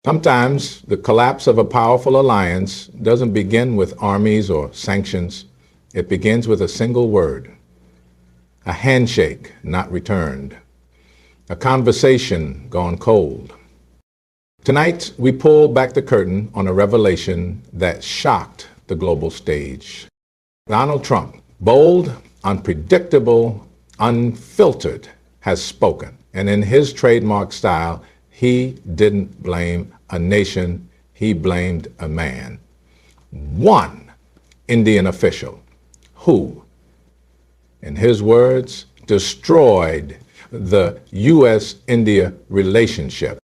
Sometimes the collapse of a powerful alliance doesn't begin with armies or sanctions. It begins with a single word, a handshake not returned, a conversation gone cold. Tonight, we pull back the curtain on a revelation that shocked the global stage. Donald Trump, bold, unpredictable, unfiltered, has spoken. And in his trademark style, he didn't blame a nation, he blamed a man. One Indian official who, in his words, destroyed the U.S.-India relationship.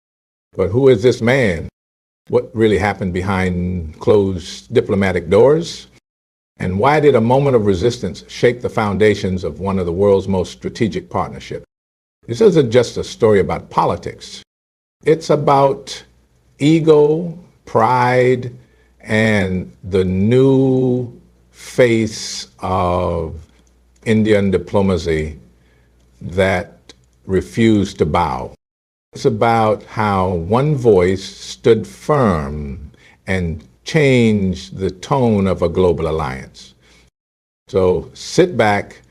But who is this man? What really happened behind closed diplomatic doors? And why did a moment of resistance shake the foundations of one of the world's most strategic partnerships? This isn't just a story about politics. It's about ego, pride, and the new face of Indian diplomacy that refused to bow. It's about how one voice stood firm and changed the tone of a global alliance. So sit back,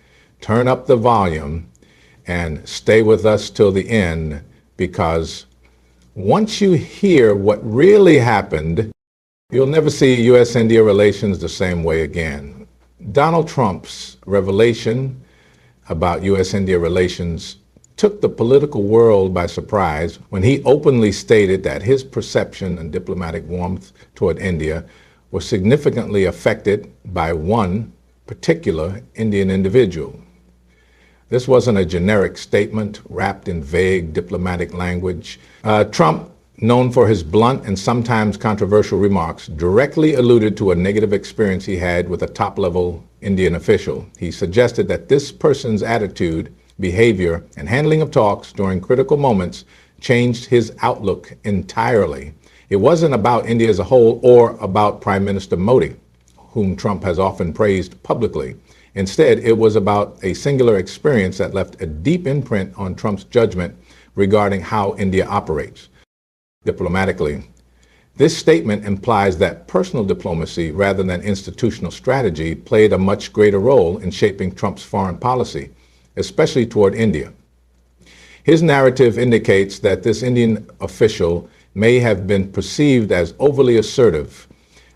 turn up the volume, and stay with us till the end, because once you hear what really happened, you'll never see U.S.-India relations the same way again. Donald Trump's revelation about U.S.-India relations took the political world by surprise when he openly stated that his perception and diplomatic warmth toward India was significantly affected by one particular Indian individual. This wasn't a generic statement wrapped in vague diplomatic language. Trump, known for his blunt and sometimes controversial remarks, directly alluded to a negative experience he had with a top-level Indian official. He suggested that this person's attitude, behavior, and handling of talks during critical moments changed his outlook entirely. It wasn't about India as a whole or about Prime Minister Modi, whom Trump has often praised publicly. Instead, it was about a singular experience that left a deep imprint on Trump's judgment regarding how India operates diplomatically. This statement implies that personal diplomacy, rather than institutional strategy, played a much greater role in shaping Trump's foreign policy, especially toward India. His narrative indicates that this Indian official may have been perceived as overly assertive,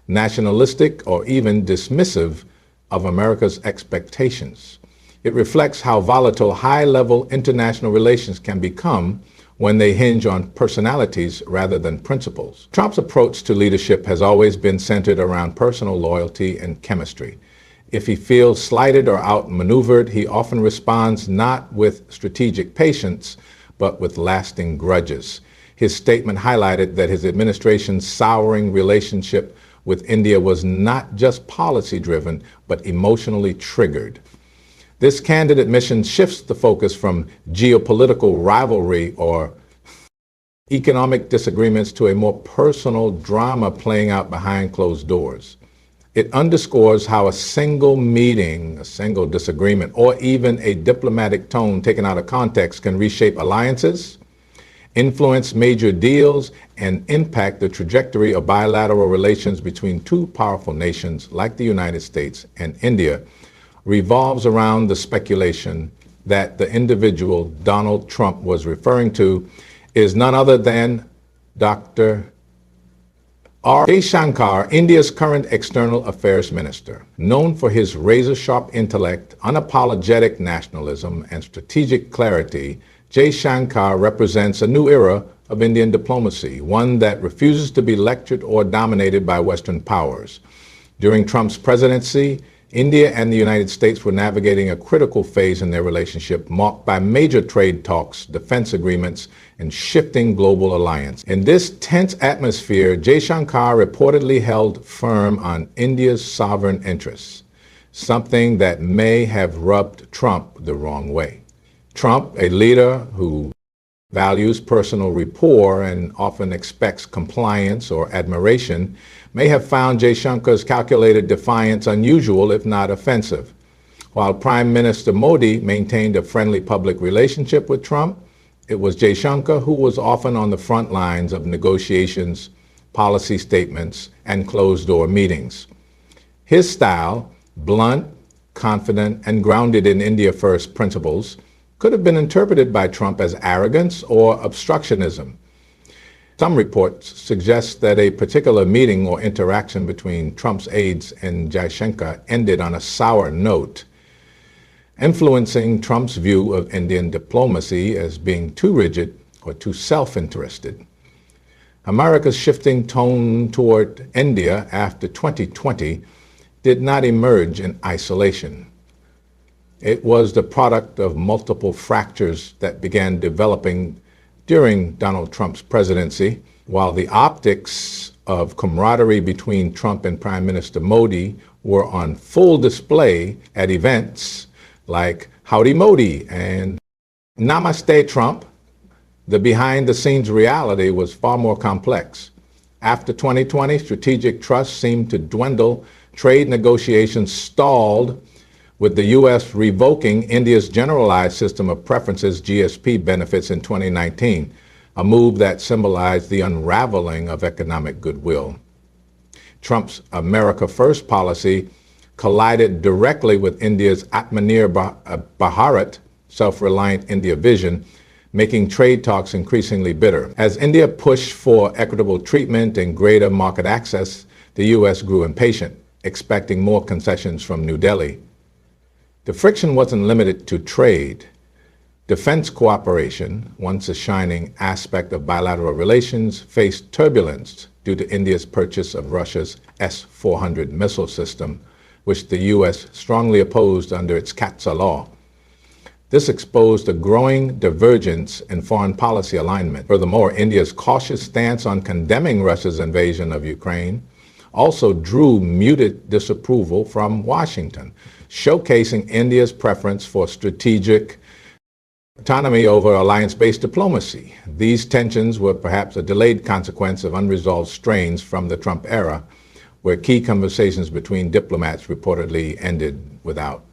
nationalistic, or even dismissive of America's expectations. It reflects how volatile high-level international relations can become when they hinge on personalities rather than principles. Trump's approach to leadership has always been centered around personal loyalty and chemistry. If he feels slighted or outmaneuvered, he often responds not with strategic patience, but with lasting grudges. His statement highlighted that his administration's souring relationship with India was not just policy-driven, but emotionally triggered. This candid admission shifts the focus from geopolitical rivalry or economic disagreements to a more personal drama playing out behind closed doors. It underscores how a single meeting, a single disagreement, or even a diplomatic tone taken out of context can reshape alliances, influence major deals, and impact the trajectory of bilateral relations between two powerful nations like the United States and India. Revolves around the speculation that the individual Donald Trump was referring to is none other than Dr. R. Jaishankar, India's current External Affairs Minister. Known for his razor-sharp intellect, unapologetic nationalism, and strategic clarity, Jaishankar represents a new era of Indian diplomacy, one that refuses to be lectured or dominated by Western powers. During Trump's presidency, India and the United States were navigating a critical phase in their relationship, marked by major trade talks, defense agreements, and shifting global alliance. In this tense atmosphere, Jaishankar reportedly held firm on India's sovereign interests, something that may have rubbed Trump the wrong way. Trump, a leader who values personal rapport and often expects compliance or admiration, may have found Jaishankar's calculated defiance unusual, if not offensive. While Prime Minister Modi maintained a friendly public relationship with Trump, It was Jaishankar who was often on the front lines of negotiations, policy statements, and closed-door meetings. His style, blunt, confident, and grounded in India First principles, could have been interpreted by Trump as arrogance or obstructionism. Some reports suggest that a particular meeting or interaction between Trump's aides and Jaishankar ended on a sour note, influencing Trump's view of Indian diplomacy as being too rigid or too self-interested. America's shifting tone toward India after 2020 did not emerge in isolation. It was the product of multiple fractures that began developing during Donald Trump's presidency, while the optics of camaraderie between Trump and Prime Minister Modi were on full display at events like Howdy Modi and Namaste Trump. The behind-the-scenes reality was far more complex. After 2020, strategic trust seemed to dwindle. Trade negotiations stalled, with the U.S. revoking India's Generalized System of Preferences GSP benefits in 2019, a move that symbolized the unraveling of economic goodwill. Trump's America First policy collided directly with India's Atmanirbhar Bharat, self-reliant India vision, making trade talks increasingly bitter. As India pushed for equitable treatment and greater market access, the U.S. grew impatient, expecting more concessions from New Delhi. The friction wasn't limited to trade. Defense cooperation, once a shining aspect of bilateral relations, faced turbulence due to India's purchase of Russia's S-400 missile system, which the U.S. strongly opposed under its CAATSA law. This exposed a growing divergence in foreign policy alignment. Furthermore, India's cautious stance on condemning Russia's invasion of Ukraine also drew muted disapproval from Washington, showcasing India's preference for strategic autonomy over alliance-based diplomacy. These tensions were perhaps a delayed consequence of unresolved strains from the Trump era, where key conversations between diplomats reportedly ended without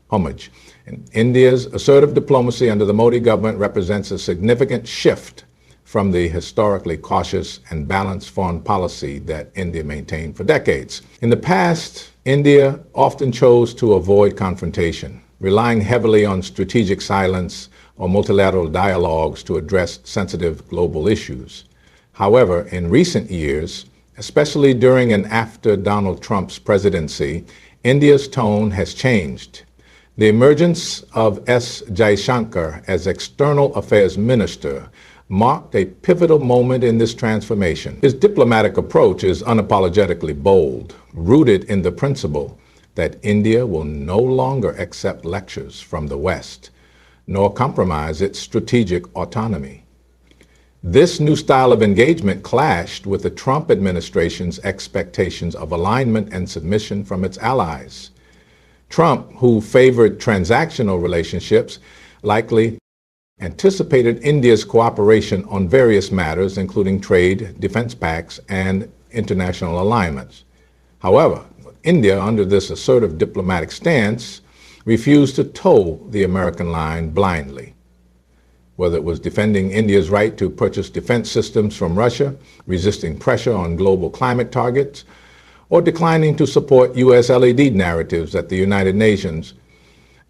homage. And India's assertive diplomacy under the Modi government represents a significant shift from the historically cautious and balanced foreign policy that India maintained for decades. In the past, India often chose to avoid confrontation, relying heavily on strategic silence or multilateral dialogues to address sensitive global issues. However, in recent years, especially during and after Donald Trump's presidency, India's tone has changed. The emergence of S. Jaishankar as External Affairs Minister marked a pivotal moment in this transformation. His diplomatic approach is unapologetically bold, rooted in the principle that India will no longer accept lectures from the West, nor compromise its strategic autonomy. This new style of engagement clashed with the Trump administration's expectations of alignment and submission from its allies. Trump, who favored transactional relationships, likely anticipated India's cooperation on various matters, including trade, defense pacts, and international alignments. However, India, under this assertive diplomatic stance, refused to toe the American line blindly. Whether it was defending India's right to purchase defense systems from Russia, resisting pressure on global climate targets, or declining to support U.S. LED narratives at the United Nations,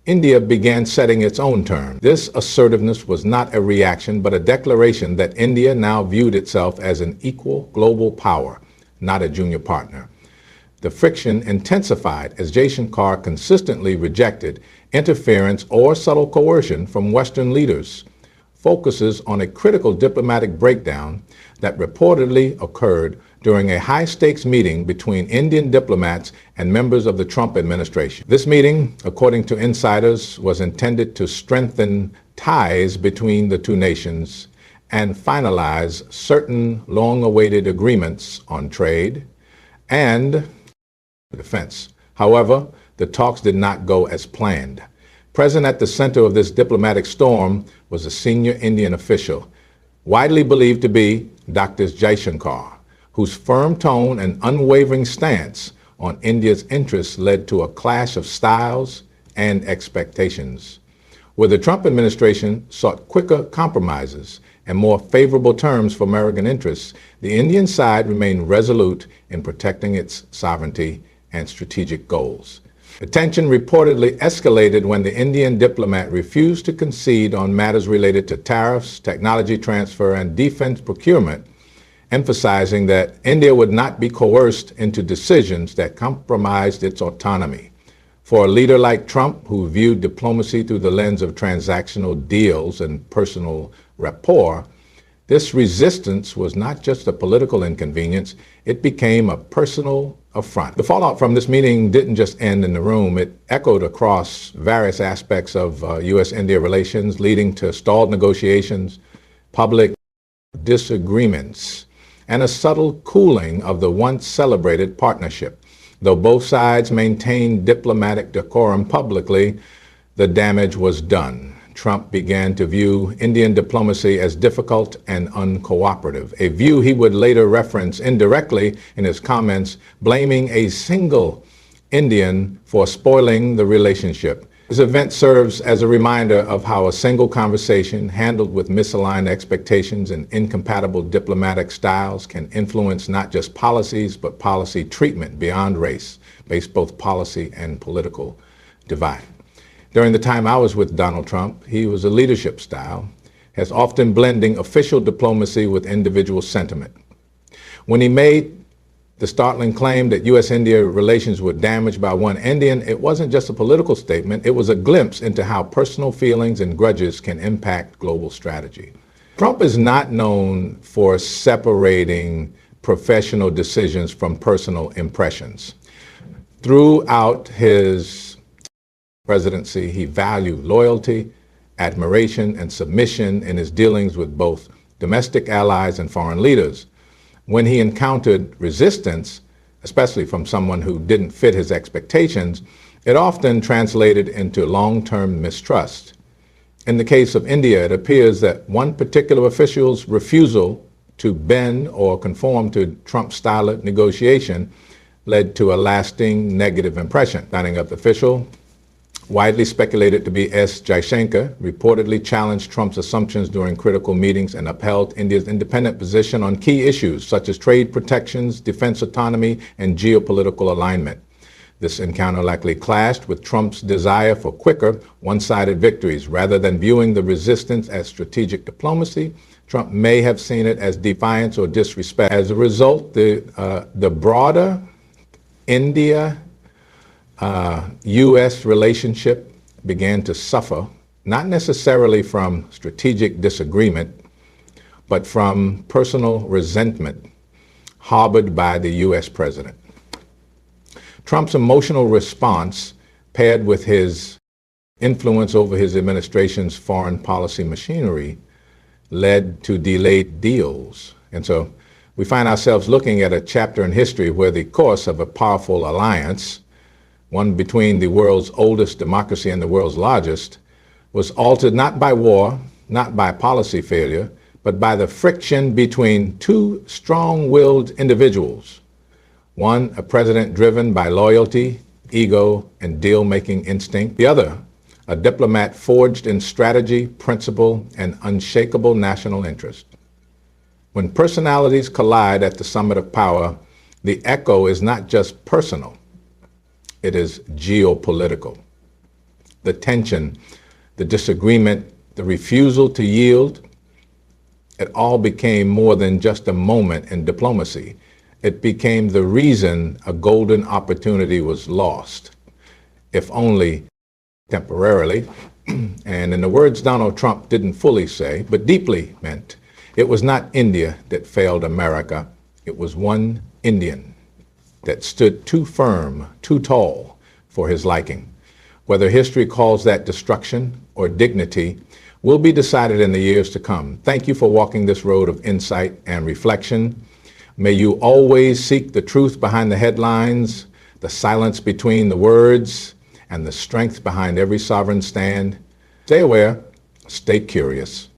India began setting its own terms. This assertiveness was not a reaction, but a declaration that India now viewed itself as an equal global power, not a junior partner. The friction intensified as Jaishankar consistently rejected interference or subtle coercion from Western leaders, focuses on a critical diplomatic breakdown that reportedly occurred during a high-stakes meeting between Indian diplomats and members of the Trump administration. This meeting, according to insiders, was intended to strengthen ties between the two nations and finalize certain long-awaited agreements on trade and defense. However, the talks did not go as planned. Present at the center of this diplomatic storm was a senior Indian official, widely believed to be Dr. Jaishankar, whose firm tone and unwavering stance on India's interests led to a clash of styles and expectations. where the Trump administration sought quicker compromises and more favorable terms for American interests, the Indian side remained resolute in protecting its sovereignty and strategic goals. The tension reportedly escalated when the Indian diplomat refused to concede on matters related to tariffs, technology transfer, and defense procurement, emphasizing that India would not be coerced into decisions that compromised its autonomy. For a leader like Trump, who viewed diplomacy through the lens of transactional deals and personal rapport, this resistance was not just a political inconvenience, it became a personal affront. The fallout from this meeting didn't just end in the room, it echoed across various aspects of U.S.-India relations, leading to stalled negotiations, public disagreements, and a subtle cooling of the once celebrated partnership. Though both sides maintained diplomatic decorum publicly, the damage was done. Trump began to view Indian diplomacy as difficult and uncooperative, a view he would later reference indirectly in his comments, blaming a single Indian for spoiling the relationship. This event serves as a reminder of how a single conversation handled with misaligned expectations and incompatible diplomatic styles can influence not just policies, but policy treatment beyond race, based both policy and political divide. During the time I was with Donald Trump, he was a leadership style, as often blending official diplomacy with individual sentiment. When he made the startling claim that U.S.-India relations were damaged by one Indian, it wasn't just a political statement, it was a glimpse into how personal feelings and grudges can impact global strategy. Trump is not known for separating professional decisions from personal impressions. Throughout his presidency, he valued loyalty, admiration, and submission in his dealings with both domestic allies and foreign leaders. When he encountered resistance, especially from someone who didn't fit his expectations, it often translated into long-term mistrust. In the case of India, it appears that one particular official's refusal to bend or conform to Trump's style of negotiation led to a lasting negative impression. Signing up official, widely speculated to be S. Jaishankar, reportedly challenged Trump's assumptions during critical meetings and upheld India's independent position on key issues such as trade protections, defense autonomy, and geopolitical alignment. This encounter likely clashed with Trump's desire for quicker, one-sided victories. Rather than viewing the resistance as strategic diplomacy, Trump may have seen it as defiance or disrespect. As a result, the broader India U.S. relationship began to suffer, not necessarily from strategic disagreement, but from personal resentment harbored by the U.S. president. Trump's emotional response, paired with his influence over his administration's foreign policy machinery, led to delayed deals. And so we find ourselves looking at a chapter in history where the course of a powerful alliance, one between the world's oldest democracy and the world's largest, was altered not by war, not by policy failure, but by the friction between two strong-willed individuals. One, a president driven by loyalty, ego, and deal-making instinct. The other, a diplomat forged in strategy, principle, and unshakable national interest. When personalities collide at the summit of power, the echo is not just personal, it is geopolitical. The tension, the disagreement, the refusal to yield, it all became more than just a moment in diplomacy. It became the reason a golden opportunity was lost, if only temporarily. And in the words Donald Trump didn't fully say, but deeply meant, it was not India that failed America. It was one Indian that stood too firm, too tall for his liking. Whether history calls that destruction or dignity will be decided in the years to come. Thank you for walking this road of insight and reflection. May you always seek the truth behind the headlines, the silence between the words, and the strength behind every sovereign stand. Stay aware, stay curious.